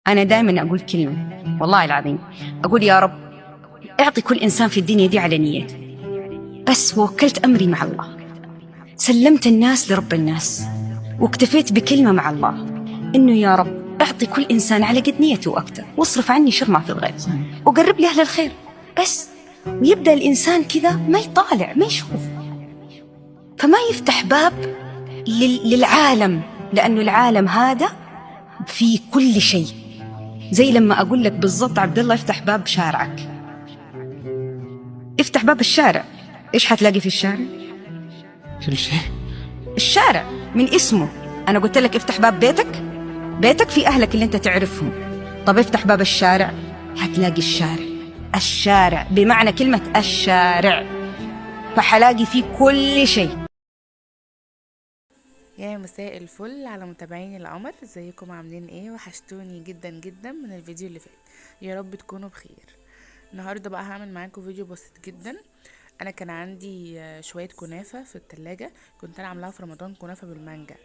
أنا دائما أقول كلمة، والله العظيم أقول يا رب اعطي كل إنسان في الدنيا دي على نيته، بس وكلت أمري مع الله، سلمت الناس لرب الناس، واكتفيت بكلمة مع الله إنه يا رب اعطي كل إنسان على قد نيته وأكتر، واصرف عني شر ما في الغير، وقرب لي أهل الخير بس. ويبدأ الإنسان كذا ما يطالع ما يشوف، فما يفتح باب للعالم، لأنه العالم هذا في كل شيء. زي لما أقول لك بالضبط عبد الله افتح باب شارعك، افتح باب الشارع، إيش حتلاقي في الشارع؟ كل شيء. الشارع من اسمه. أنا قلت لك افتح باب بيتك، بيتك في أهلك اللي أنت تعرفهم. طب افتح باب الشارع، هتلاقي الشارع، الشارع بمعنى كلمة الشارع، فحلاقي فيه كل شيء. يا مساء الفل على متابعين القمر، ازيكم عاملين ايه؟ وحشتوني جدا جدا من الفيديو اللي فات، يا رب تكونوا بخير. النهارده بقى هعمل معاكم فيديو بسيط جدا. انا كان عندي شويه كنافه في التلاجة، كنت انا عاملاها في رمضان كنافه بالمانجا.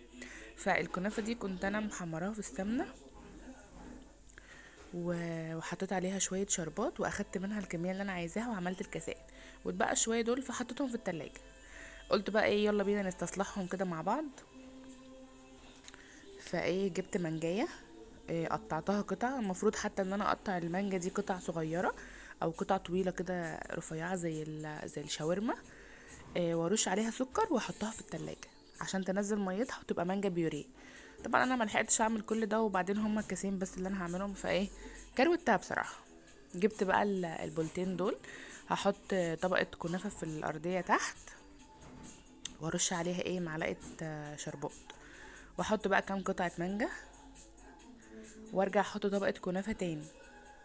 فالكنافه دي كنت انا محمراها في السمنه وحطيت عليها شويه شربات، واخدت منها الكميه اللي انا عايزاها وعملت الكاسات، واتبقى شويه دول فحطيتهم في التلاجة. قلت بقى ايه، يلا بينا نستصلحهم كده مع بعض. فايه، جبت منجايه، قطعتها قطع. المفروض حتى ان انا اقطع المانجا دي قطع صغيره او قطع طويله كده رفيعه زي الشاورما، وارش عليها سكر واحطها في التلاجة عشان تنزل ميتها وتبقى مانجا بيوريه. طبعا انا ما لحقتش اعمل كل ده، وبعدين هما الكاسين بس اللي انا هعملهم، فايه كروتها بصراحه. جبت بقى البولتين دول، هحط طبقه كنافه في الارضيه تحت، وارش عليها ايه معلقه شربات، واحط بقى كام قطعه مانجا، وارجع احط طبقه كنافه تاني.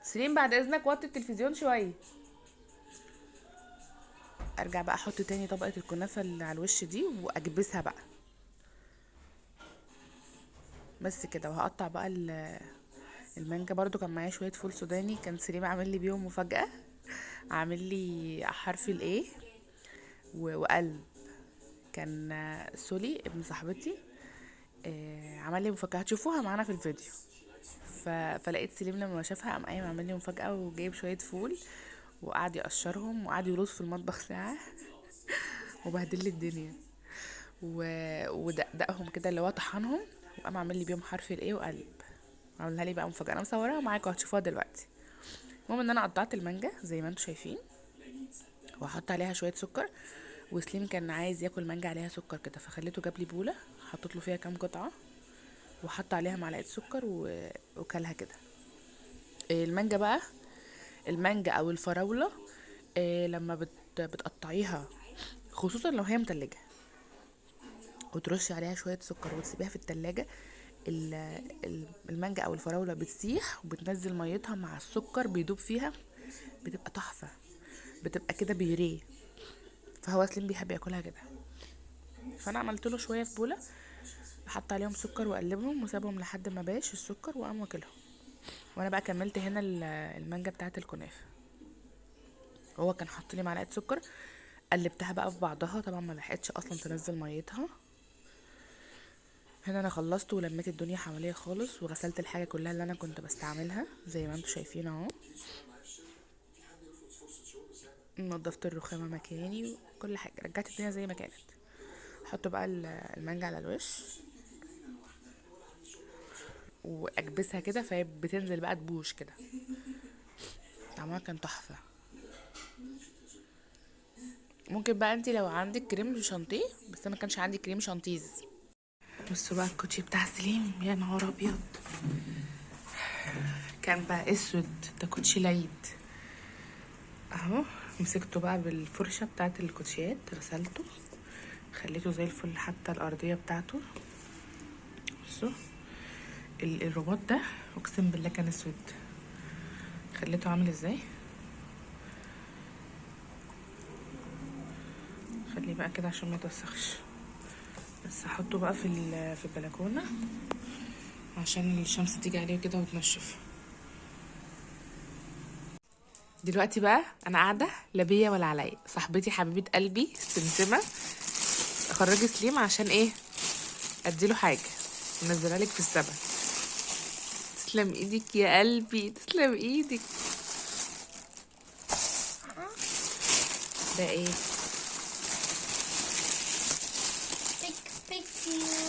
سليم بعد اذنك وطي التلفزيون شويه. ارجع بقى احط تاني طبقه الكنافه اللي على الوش دي، واكبسها بقى بس كده. وهقطع بقى المانجا. برضو كان معايا شويه فول سوداني، كان سليم عامل لي بيهم مفاجاه، عامل لي حرف الايه وقلب. كان سولي ابن صاحبتي عمل لي مفاجاه، هتشوفوها معانا في الفيديو. فلقيت سليم لما شافها قام قايم عمل لي مفاجاه، وجايب شويه فول وقعد يقشرهم وقعد يلوص في المطبخ ساعه وبهدل لي الدنيا ودقدقهم كده، اللي هو طحنهم، وقام عامل لي بيهم حرف الايه وقلب. عملها لي بقى مفاجاه، انا مصورها معاكم هتشوفوها دلوقتي. المهم ان انا قطعت المانجا زي ما انتم شايفين، وحط عليها شويه سكر. وسليم كان عايز ياكل مانجا عليها سكر كده، فخليته جاب لي بوله حطيت له فيها كام قطعه، وحط عليها معلقه سكر وكلها كده. المانجا بقى، المانجا او الفراوله، لما بتقطعيها، خصوصا لو هي متلجه، وترشي عليها شويه سكر وتسيبيها في التلاجة، المانجا او الفراوله بتسيح وبتنزل ميتها مع السكر بيدوب فيها، بتبقى تحفه، بتبقى كده بيوريه. فهو سليم بيحب ياكلها كده، فانا عملت له شويه في بوله، حط عليهم سكر وقلبهم وسابهم لحد ما باش السكر، وقام واكلهم. وانا بقى كملت هنا المانجا بتاعه الكنافه. هو كان حط لي معلقه سكر، قلبتها بقى في بعضها، طبعا ما لحقتش اصلا تنزل ميتها. هنا انا خلصت ولميت الدنيا حواليا خالص، وغسلت الحاجه كلها اللي انا كنت بستعملها زي ما انتم شايفين اهو. نضفت الرخامه مكاني وكل حاجه، رجعت الدنيا زي ما كانت. احط بقى المانجا على الوش واكبسها كده، فهي بتنزل بقى تبوش كده. طعمها كان تحفه. ممكن بقى انتي لو عندك كريم شانتيه، بس انا ما كانش عندي كريم شانتيز. بصوا بقى الكوتشي بتاع سليم، يا نهار ابيض، كان بقى اسود، ده كوتشي العيد اهو. مسكته بقى بالفرشه بتاعت الكوتشيات، غسلته خليته زي الفل، حتى الارضيه بتاعته. بصوا الرباط ده اقسم بالله كان اسود، خليته عامل ازاي. خليه بقى كده عشان ما يتوسخش، بس هحطه بقى في البلكونه عشان الشمس تيجي عليه كده وتنشف. دلوقتي بقى انا قاعده لا بيا ولا عليا، صاحبتي حبيبه قلبي سمسمه اخرجي سليم عشان ايه، اديله حاجه منزلها لك في السبت. تسلم ايدك يا قلبي، تسلم ايدك. ده ايه؟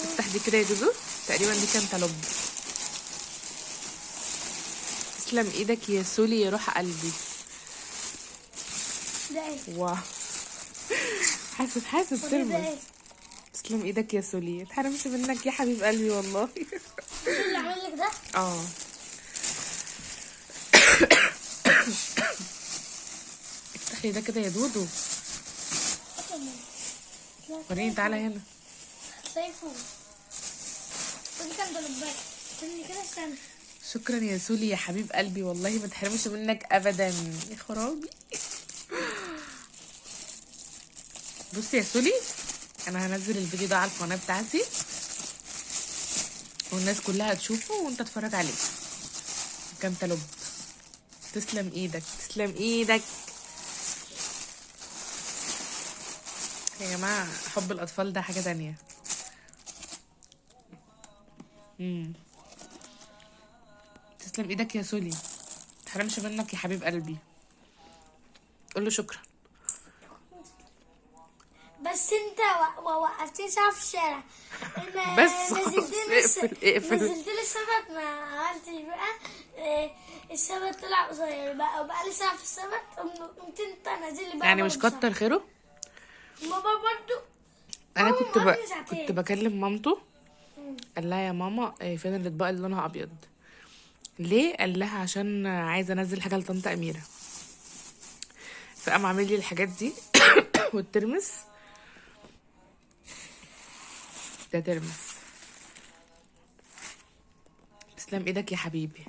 افتح دي كده يا دودو، تقريبا دي كانتالوب. تسلم ايدك يا سولي يا روح قلبي. ده ايه؟ واو، حاسب ده ترمس. ايه؟ تسلم ايدك يا سولي، اتحرمش منك يا حبيب قلبي والله. مين اللي عمل لك ده؟ اه افتحي ده كده يا دودو. وريني، تعالى هنا. شايفه؟ ودي كان دلوبات. استني كده استنى. شكرا يا سولي يا حبيب قلبي، والله ما تحرمش منك ابدا يا خرابي. بصي يا سولي، انا هنزل الفيديو ده على القناه بتاعتي والناس كلها تشوفه وانت تتفرج عليه. كانتالوب. تسلم ايدك، تسلم ايدك يا جماعه. حب الاطفال ده حاجه تانية. تسلم ايدك يا سولي، متحرمش منك يا حبيب قلبي. قول له شكرا. بس انت وقفتني ساعة في الشارع. بس خلاص، اقفل. نزلت لي السبت، ما عملتش بقى. السبت طلع قصير بقى، وبقى لي ساعة في السبت. قمت انت نازل لي بقى. يعني مش كتر خيره. بابا برضو. انا بابا كنت موقفني ساعتين. كنت بكلم مامته. قال لها يا ماما فين الاطباق اللي لونها ابيض؟ ليه؟ قال لها عشان عايزه انزل حاجه لطنط اميره. فقام عامل لي الحاجات دي والترمس ده ترمس. تسلم ايدك يا حبيبي.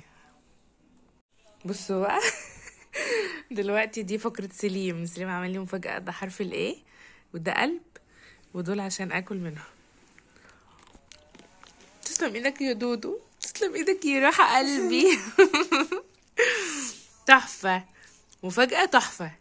بصوا بقى. دلوقتي دي فقرة سليم عمل لي مفاجأة. ده حرف الايه وده قلب، ودول عشان اكل منهم. تسلم ايدك يا دودو، تسلم ايدك يا روح قلبي. تحفة، مفاجأة تحفة.